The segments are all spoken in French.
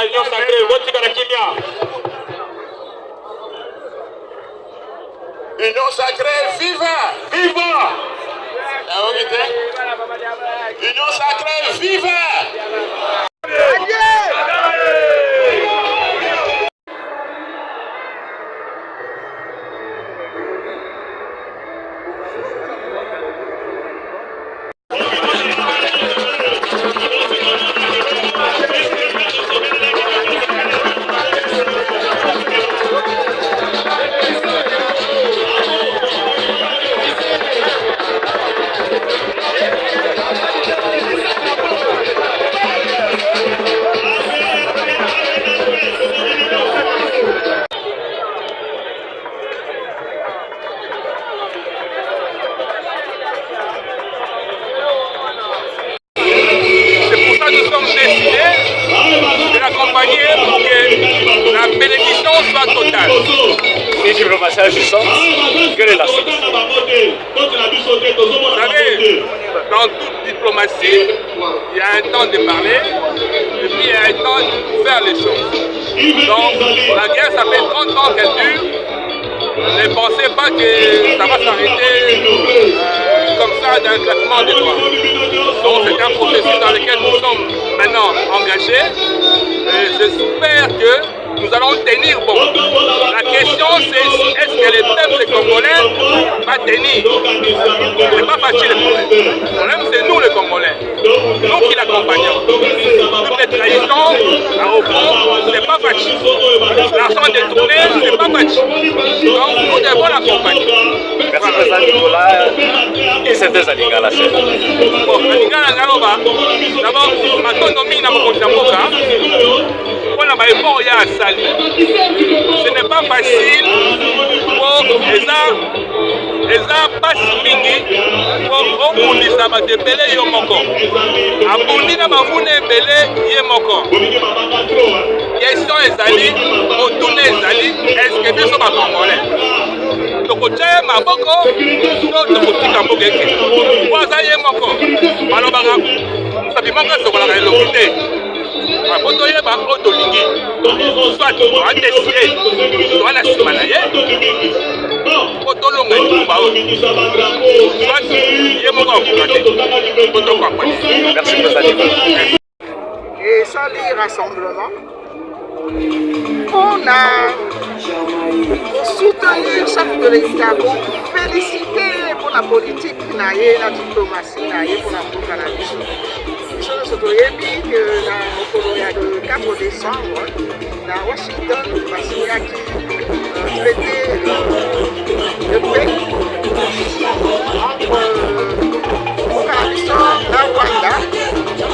à l'Union Sacrée, votre Kimia. Union Sacrée, viva! Viva! Union Sacrée, viva! La bénédiction soit totale. Et diplomatie agissante, quelle est la source? Vous savez, dans toute diplomatie, il y a un temps de parler et puis il y a un temps de faire les choses. Donc, la guerre, ça fait 30 ans qu'elle dure. Ne pensez pas que ça va s'arrêter comme ça d'un claquement de doigts. Donc, c'est un processus dans lequel nous sommes maintenant engagés. Et j'espère que nous allons tenir bon. La question c'est est-ce que le peuple congolais va tenir? C'est pas facile le problème. Le problème c'est nous les Congolais. Nous qui l'accompagnons. Toutes les trahisons, au fond, c'est pas facile. L'argent détourné, c'est pas facile. Donc nous devons l'accompagner. Merci président Nicolas. Et c'est des Alingala. Bon, Alingala Ngaloba, d'abord, ma autonomie n'a pas continué. On a effort à Sali. Ce n'est pas facile pour les gens passe mingi pour okundisa batepele yo moko. Abundi na bavune ebele ye moko. Question ezali, otune ezali, est-ce que biso ba Congolais? Tokotia maboko, tokotika mboka eke. Waza ye moko. Balobaka, sabi moko sokolaka eloko te. Quand on y a un autolingue, soit on a décidé, on a la semaine, quand on l'a soit il y a mon merci président. Et ça, les rassemblements, on a soutenu le chef de l'État pour féliciter pour la politique, la diplomatie, pour la proclamation. Je me suis dit que le 4 décembre, à Washington, il y a traité de paix entre la Rwanda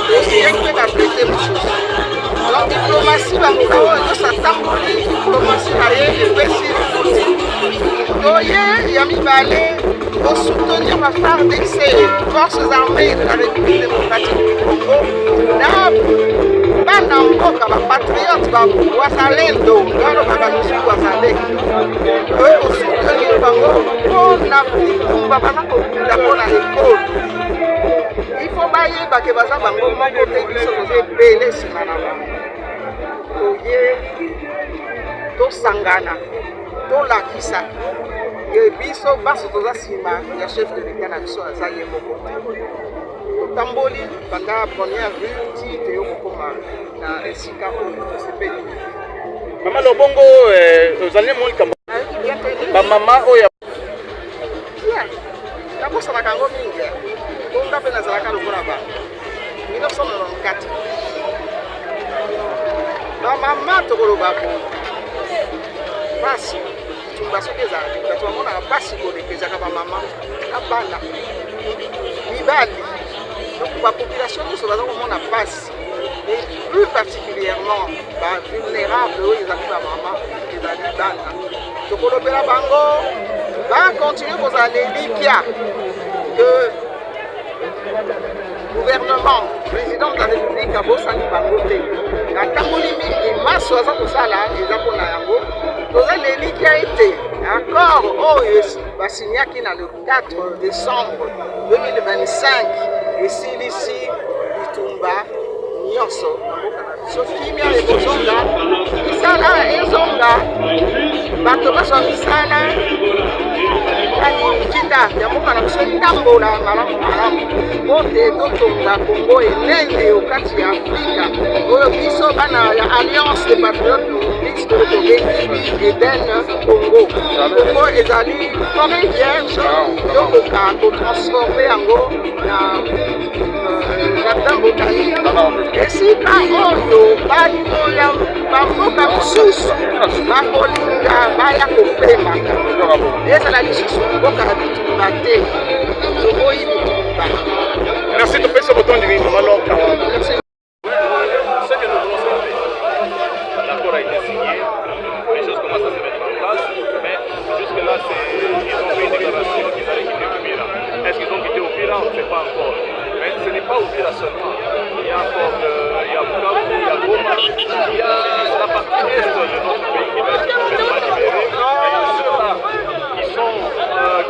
et aussi un peu traité de choses. La diplomatie, la diplomatie, il y a mis pour soutenir la FARDC, les forces armées de la République démocratique du Congo, Banamboka, les patriotes, les Wazalendo, eux pour soutenir le Congo, on a pris l'école. Il faut bailler que baza bango moko te biso tozebele nsima na bango toye tosangana tolakisa ye biso baso toza nsima ya chef de l'État na biso aza ye moko te totamboli banda première rue ti teyokokoma na esika oyo tosepeli. Mama Lobongo ozali molikambo bamama oyo nakosalaka yango mingi konga mpe nazalaka lokola ba 1994 bamama tokoloba bo pasi tumba soki ezalaki bato bamonaka pasi koleka ezalaka bamama na bana mibali donc bapopulation nyonso baza komona pasi et plus particulièrement bavulnérable oyo ezali bamama ezali bana tokolobela bango bakontinue kozala elikya que gouvernement, président de la République a bosani bango te. Na tamboli mingi maso aza kosala eza mpona yango. Toza leliki a été accord oyo basignaki na le 4 décembre 2025 esilisi bitumba nyonso na mboka na biso. Kimia ebozo bato bazwa misala kita ya mboka na biso etambola malamu po te totonga Congo enene okati ya Afrika oyo biso bana ya Alliance des Patriotes Burundistes tobengi Eden Congo. Congo ezali forêt vierge tokoka kotransforme yango na jardin botanique esika oyo bato ya bamboka mosusu bakolinga baya kopemaka ezala lisusu mboka ya bitumba te toboyi bitumba. Merci de passer votre temps de vie. Ce que nous voulons savoir, l'accord a été signé, les choses commencent à se mettre en place, mais jusque-là, ils ont fait une déclaration qu'ils allaient quitter Uvira. Est-ce qu'ils ont quitté Uvira? On ne sait pas encore. Mais ce n'est pas Uvira seulement. Il y a encore il y a Bukavu, il y a Goma, il y a la partie est de notre pays qui va être complètement libérée. Il y a ceux-là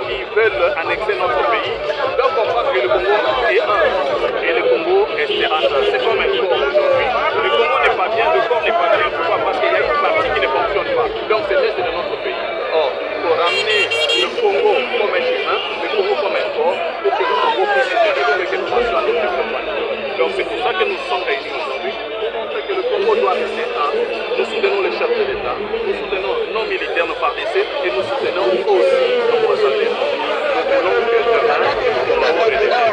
qui veulent annexer notre pays. On doit comprendre que le Congo est un. Et le Congo est un. C'est comme un corps aujourd'hui. Le Congo n'est pas bien, le corps n'est pas bien. Pourquoi? Parce qu'il y a une partie qui ne fonctionne pas. Donc c'est l'est de notre pays. Or, il faut ramener le Congo comme un humain, le Congo comme un corps, pour que le Congo puisse évoluer, que nous fassions notre développement. Donc c'est pour ça que nous sommes réunis aujourd'hui, pour montrer que le Congo doit rester un. Nous soutenons les chefs de l'État, nous soutenons nos militaires, nos FARDC, et nous soutenons aussi nos voisins de l'État. Nous voulons que demain,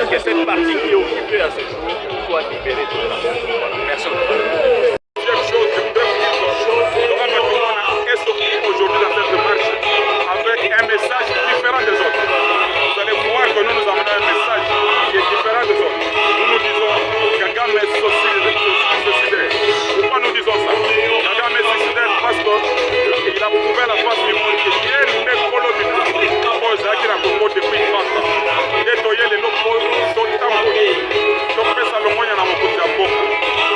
que cette partie qui est occupée à ce jour soit libérée de la voilà. Merci beaucoup. Deuxième chose, je voudrais vous dire une chose. Laurent Gbagbo est sorti aujourd'hui dans cette marche avec un message différent des autres. Vous allez voir que nous amenons un message qui est différent des autres. Nous disons Kagame est suicidaire. Pourquoi nous disons ça? Kagame est suicidaire parce qu'il a prouvé la face du monde qu'il est colo du Congo. Ozaki na Congo depuis 30 ans. Et toye les locaux sont tambourés. Topesa longonya na mokonzi ya mboka.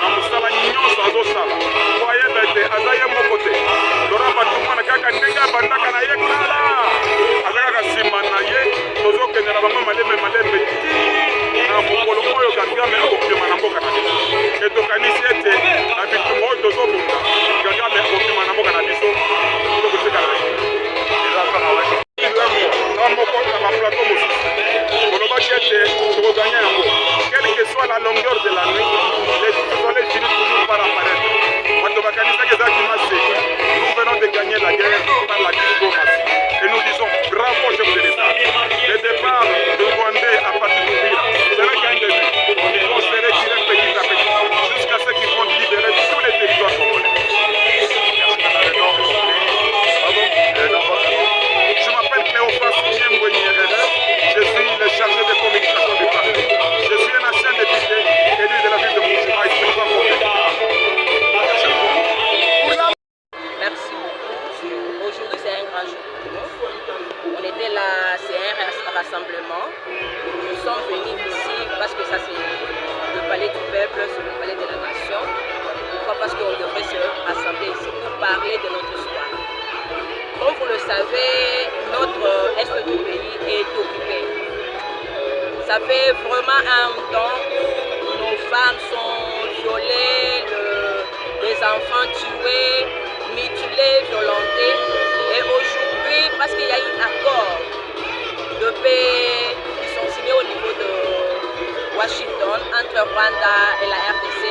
Na musala nyonso azosala. Voye bete azaye mokote. Laurent Gbagbo na kaka ndenge bandaka na ye kala. Azaka sima na ye tozokendela bango maleme na mokolo oyo Kagame akopema na mboka na biso. Etokanisi ete na bitumba oyo tozobunda Kagame akopema na mboka na biso tokotikala na ye. Quelle que soit la longueur de la nuit, les soleils finissent toujours par apparaître. Nous venons de gagner la guerre par la diplomatie. Et nous disons bravo au chef de l'État. Le départ de Rwandais à partir d'Uvira, ce n'est qu'un début. Ils vont se retirer petit à petit jusqu'à ce qu'ils vont libérer tous les territoires congolais. Je m'appelle Cléophas Niemboué Nyerere. Je suis le chargé de communication du parti. Je suis un ancien député élu de la ville de Moussima et président congolais. Merci beaucoup. Aujourd'hui, c'est un grand jour pour nous. On était là, c'est un rassemblement. Nous sommes venus ici parce que ça, c'est le palais du peuple, c'est le palais de la nation. Pourquoi? Parce qu'on devrait se rassembler ici pour parler de notre histoire. Comme vous le savez, notre est du pays est occupé. Ça fait vraiment un temps où nos femmes sont violées, les enfants tués, mutilés, violentés. Et aujourd'hui, parce qu'il y a eu un accord de paix qui sont signés au niveau de Washington entre Rwanda et la RDC,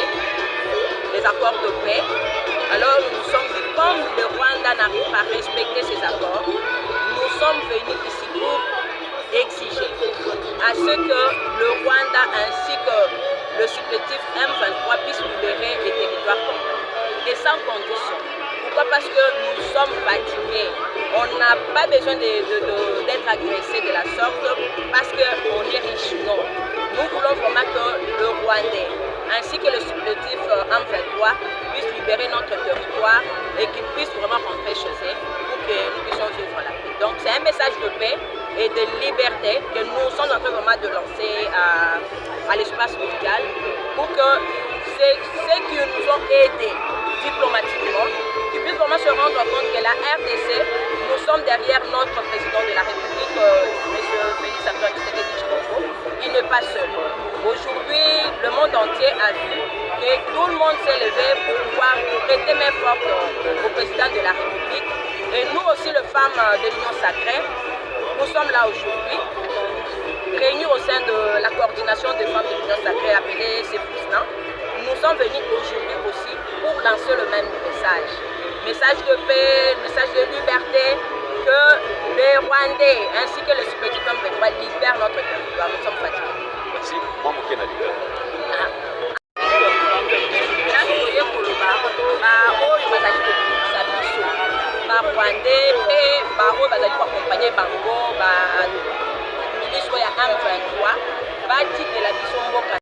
les accords de paix. Alors nous sommes dit, comme le Rwanda n'arrive pas à respecter ces accords, nous sommes venus ici pour exiger à ce que le Rwanda ainsi que le supplétif M23 puissent libérer les territoires congolais. Et sans condition. Pourquoi? Parce que nous sommes fatigués. On n'a pas besoin d'être agressés de la sorte parce qu'on est riche. Non. Nous voulons vraiment que le Rwandais ainsi que le supplétif M23 puissent libérer notre territoire et qu'ils puissent vraiment rentrer chez eux pour que nous puissions vivre la paix. Donc c'est un message de paix et de liberté que nous sommes en train vraiment de lancer à l'espace mondial pour que ceux qui nous ont aidés diplomatiquement, qui puissent vraiment se rendre compte que la RDC, nous sommes derrière notre président de la République, M. Félix Antoine Tshisekedi Tshilombo. Il n'est pas seul. Aujourd'hui, le monde entier a vu que tout le monde s'est levé pour pouvoir prêter main forte au président de la République Et nous aussi, les femmes de l'Union Sacrée, nous sommes là aujourd'hui, réunis au sein de la coordination des femmes de l'Union Sacrée appelée CEFUSNA. Nous sommes venus aujourd'hui aussi pour lancer le même message. Message de paix, message de liberté, que les Rwandais ainsi que les petits hommes libèrent notre territoire. Nous sommes fatigués. Merci. Moi, mon